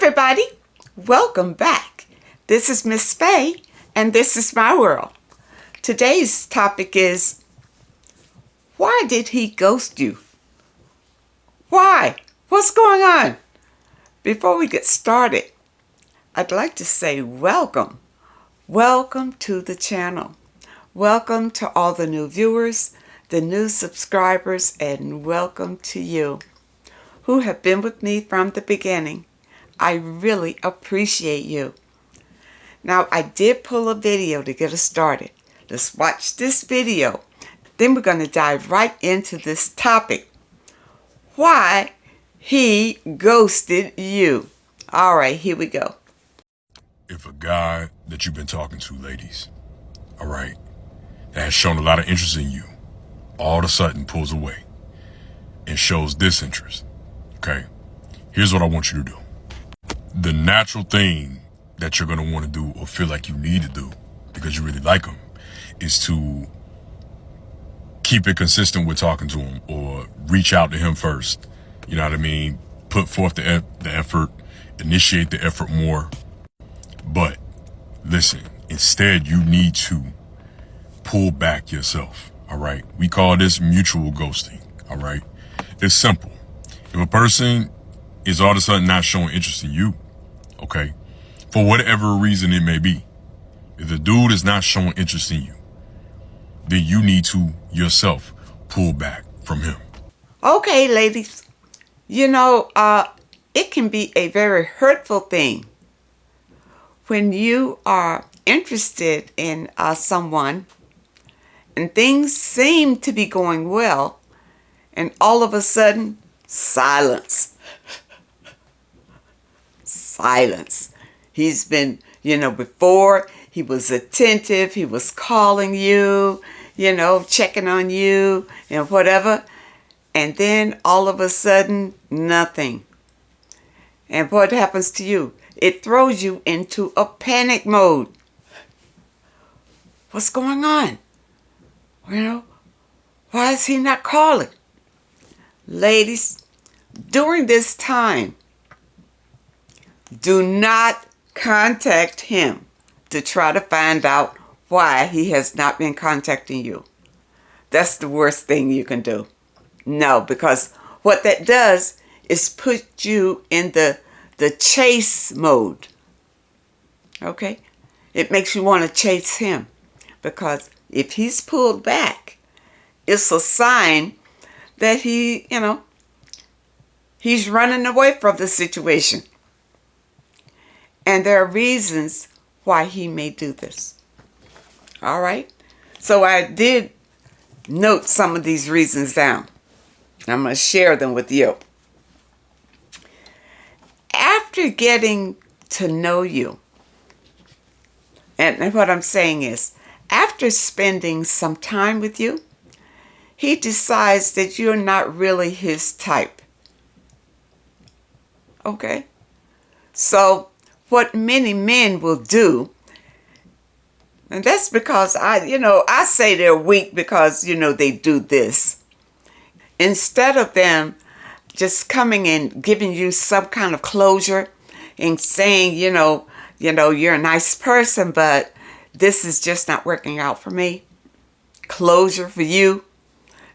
everybody, welcome back. This is Miss Faye, and this is my world. Today's topic is, why did he ghost you? Why? What's going on? Before we get started, I'd like to say welcome. Welcome to the channel. Welcome to all the new viewers, the new subscribers, and welcome to you who have been with me from the beginning. I really appreciate you. Now, I did pull a video to get us started. Let's watch this video. Then we're going to dive right into this topic. Why he ghosted you. All right, here we go. If a guy that you've been talking to, ladies, all right, that has shown a lot of interest in you, all of a sudden pulls away and shows disinterest, okay, here's what I want you to do. The natural thing that you're going to want to do or feel like you need to do because you really like him is to keep it consistent with talking to him or reach out to him first. You know what I mean? Put forth the effort, initiate the effort more. But listen, instead you need to pull back yourself. All right. We call this mutual ghosting. All right. It's simple. If a person is all of a sudden not showing interest in you, okay, for whatever reason it may be, if the dude is not showing interest in you, then you need to yourself pull back from him. Okay, ladies, it can be a very hurtful thing when you are interested in someone and things seem to be going well, and all of a sudden, silence. Silence. He's been, before he was attentive, he was calling you, checking on you and whatever. And then all of a sudden, nothing. And what happens to you? It throws you into a panic mode. What's going on? Why is he not calling? Ladies, during this time, do not contact him to try to find out why he has not been contacting you. That's the worst thing you can do. No, because what that does is put you in the chase mode. Okay? It makes you want to chase him. Because if he's pulled back, it's a sign that he's running away from the situation. And there are reasons why he may do this. All right? So I did note some of these reasons down. I'm going to share them with you. After getting to know you, and what I'm saying is, after spending some time with you, he decides that you're not really his type. Okay? So, what many men will do, and that's because I say they're weak because, they do this. Instead of them just coming and giving you some kind of closure and saying, you're a nice person, but this is just not working out for me. Closure for you.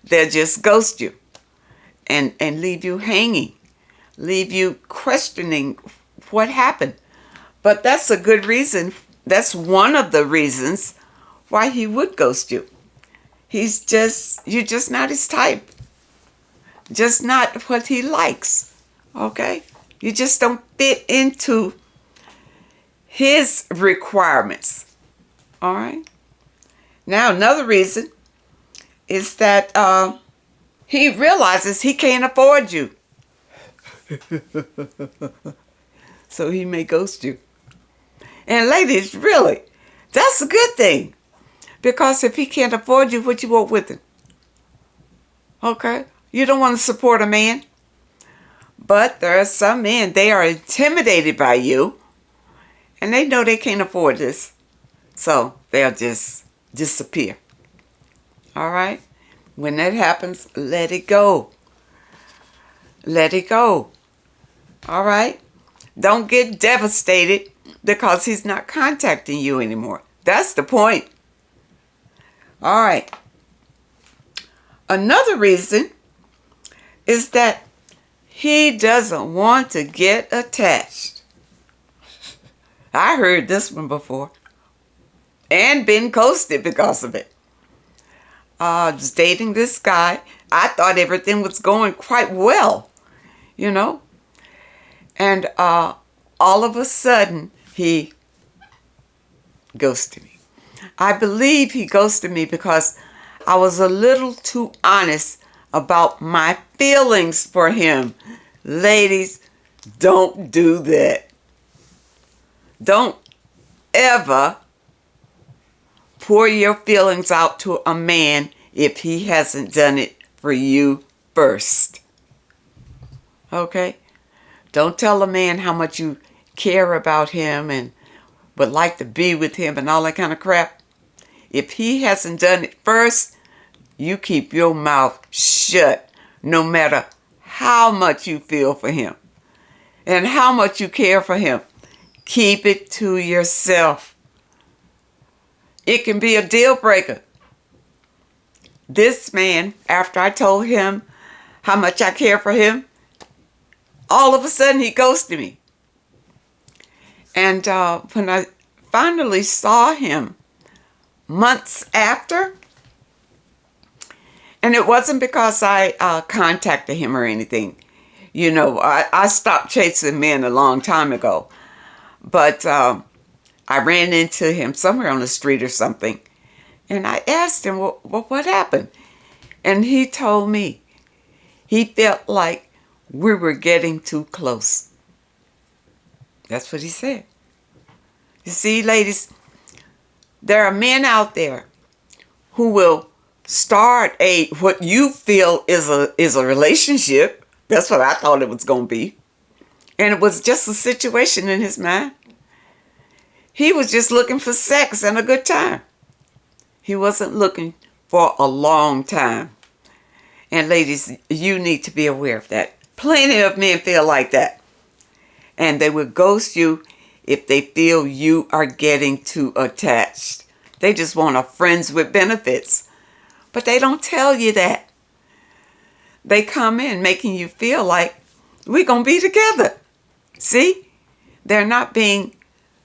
They'll just ghost you and leave you hanging, leave you questioning what happened. But that's a good reason. That's one of the reasons why he would ghost you. You're just not his type. Just not what he likes. Okay? You just don't fit into his requirements. All right? Now, another reason is that he realizes he can't afford you. So he may ghost you. And ladies, really, that's a good thing. Because if he can't afford you, what you want with him? Okay? You don't want to support a man. But there are some men, they are intimidated by you. And they know they can't afford this. So they'll just disappear. All right? When that happens, let it go. Let it go. All right? Don't get devastated because he's not contacting you anymore. That's the point. All right. Another reason is that he doesn't want to get attached. I heard this one before and been ghosted because of it. I was dating this guy. I thought everything was going quite well, you know. And all of a sudden, he ghosted me. I believe he ghosted me because I was a little too honest about my feelings for him. Ladies, don't do that. Don't ever pour your feelings out to a man if he hasn't done it for you first. Okay? Don't tell a man how much you care about him and would like to be with him and all that kind of crap. If he hasn't done it first, you keep your mouth shut no matter how much you feel for him and how much you care for him. Keep it to yourself. It can be a deal breaker. This man, after I told him how much I care for him, all of a sudden he ghosted me. And when I finally saw him months after, and it wasn't because I contacted him or anything. You know, I stopped chasing men a long time ago. But I ran into him somewhere on the street or something. And I asked him, well, what happened? And he told me he felt like we were getting too close. That's what he said. You see, ladies, there are men out there who will start what you feel is a relationship. That's what I thought it was going to be. And it was just a situation in his mind. He was just looking for sex and a good time. He wasn't looking for a long time. And ladies, you need to be aware of that. Plenty of men feel like that. And they will ghost you if they feel you are getting too attached. They just want a friends with benefits. But they don't tell you that. They come in making you feel like we're going to be together. See? They're not being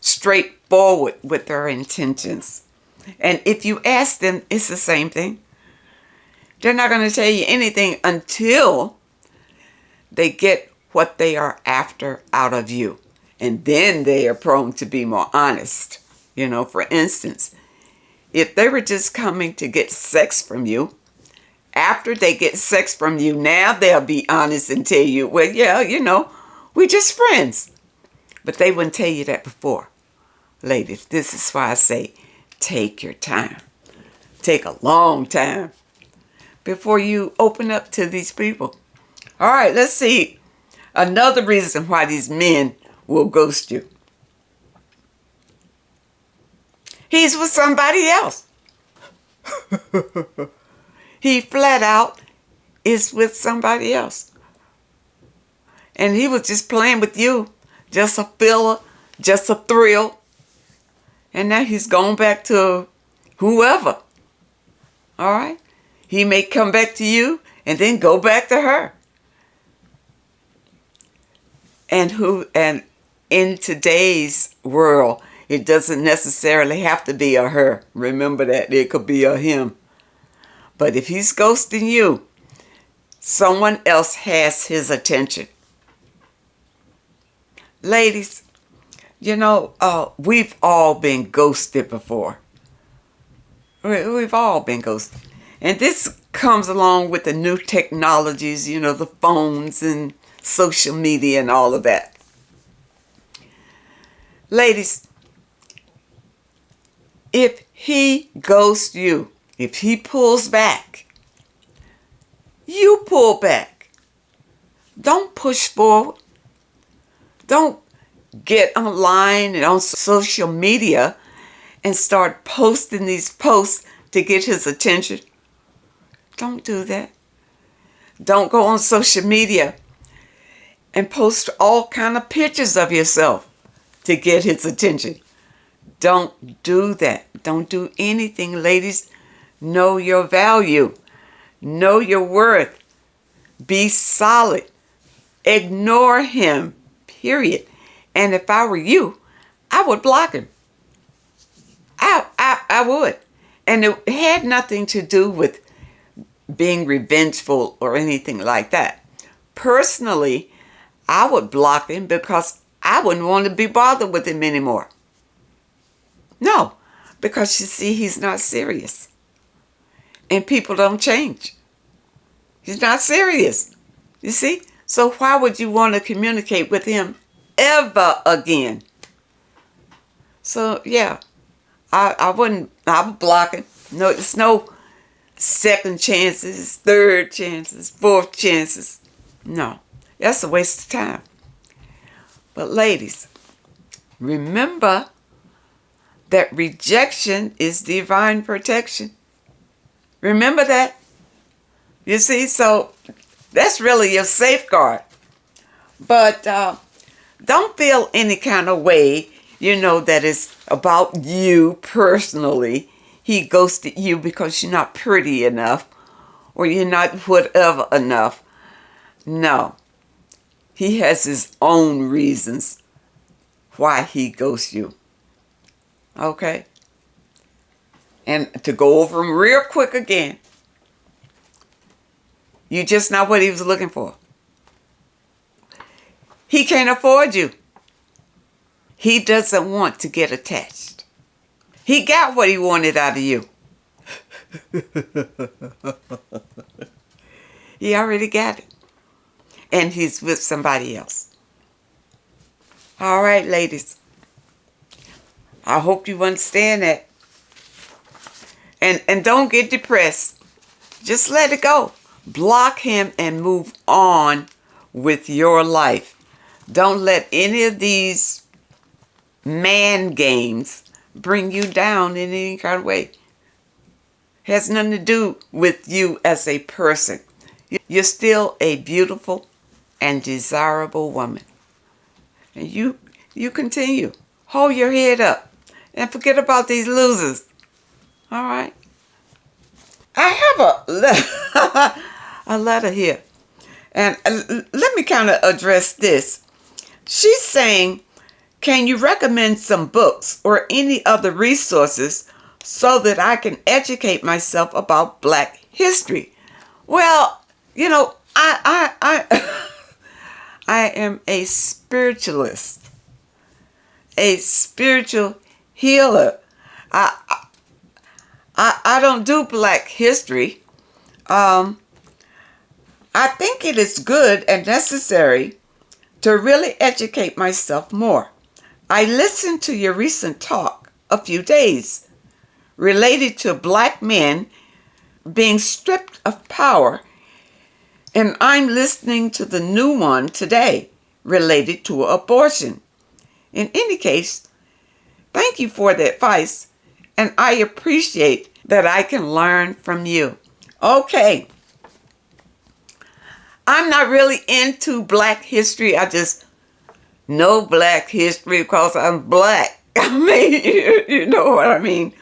straightforward with their intentions. And if you ask them, it's the same thing. They're not going to tell you anything until they get what they are after out of you. And then they are prone to be more honest. You know, for instance, if they were just coming to get sex from you, after they get sex from you, now they'll be honest and tell you, well, yeah, you know, we're just friends. But they wouldn't tell you that before. Ladies, this is why I say take your time. Take a long time before you open up to these people. All right, let's see. Another reason why these men will ghost you. He's with somebody else. He flat out is with somebody else. And he was just playing with you. Just a filler, just a thrill. And now he's gone back to whoever. All right? He may come back to you and then go back to her. And in today's world, it doesn't necessarily have to be a her. Remember that. It could be a him. But if he's ghosting you, someone else has his attention. Ladies, you know, we've all been ghosted before. We've all been ghosted. And this comes along with the new technologies, you know, the phones and social media and all of that. Ladies, if he ghosts you, if he pulls back, you pull back. Don't push forward. Don't get online and on social media and start posting these posts to get his attention. Don't do that. Don't go on social media and post all kind of pictures of yourself to get his attention. Don't do that. Don't do anything, ladies. Know your value. Know your worth. Be solid. Ignore him, period. And if I were you, I would block him. I would. And it had nothing to do with being revengeful or anything like that. Personally, I would block him because I wouldn't want to be bothered with him anymore. No, because you see, he's not serious. And people don't change. He's not serious. You see? So why would you want to communicate with him ever again? So yeah, I would block him. No, it's no second chances, third chances, fourth chances. No, that's a waste of time. But ladies, remember that rejection is divine protection. Remember that? You see, so that's really your safeguard. But don't feel any kind of way, that it's about you personally. He ghosted you because you're not pretty enough or you're not whatever enough. No. He has his own reasons why he ghosts you. Okay? And to go over them real quick again. You're just not what he was looking for. He can't afford you. He doesn't want to get attached. He got what he wanted out of you. He already got it. And he's with somebody else. All right, ladies. I hope you understand that. And don't get depressed. Just let it go. Block him and move on with your life. Don't let any of these man games bring you down in any kind of way. Has nothing to do with you as a person. You're still a beautiful and desirable woman. And you continue. Hold your head up and forget about these losers. All right? I have a letter here. And let me kind of address this. She's saying, can you recommend some books or any other resources so that I can educate myself about Black history? Well, I am a spiritualist, a spiritual healer. I don't do Black history. I think it is good and necessary to really educate myself more. I listened to your recent talk a few days related to Black men being stripped of power, and I'm listening to the new one today related to abortion. In any case, thank you for the advice, and I appreciate that I can learn from you. Okay. I'm not really into Black history. I just know Black history because I'm Black. I mean, you know what I mean.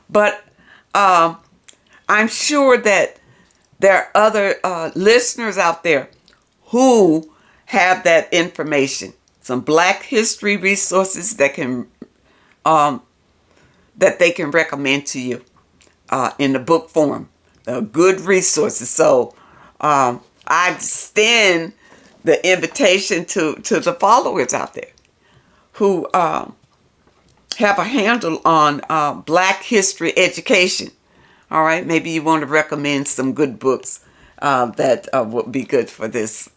But I'm sure that there are other listeners out there who have that information. Some Black history resources that they can recommend to you in the book form. Good resources. So I extend the invitation to the followers out there who have a handle on Black history education. All right, maybe you want to recommend some good books that would be good for this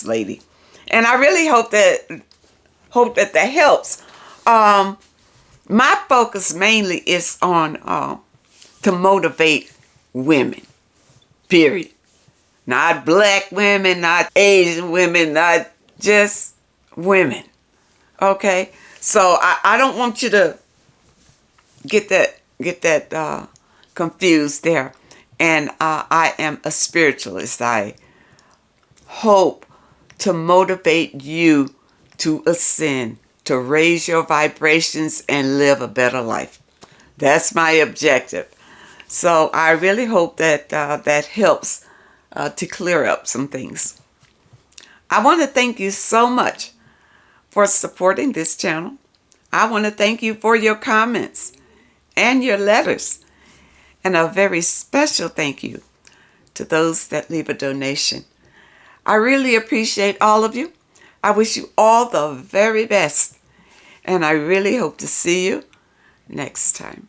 lady, and I really hope that helps. My focus mainly is on to motivate women. Period. Not Black women, not Asian women, not just women. Okay? So I don't want you to get that confused there. And I am a spiritualist. I hope to motivate you to ascend, to raise your vibrations and live a better life. That's my objective. So I really hope that that helps to clear up some things. I want to thank you so much for supporting this channel. I want to thank you for your comments and your letters. And a very special thank you to those that leave a donation. I really appreciate all of you. I wish you all the very best. And I really hope to see you next time.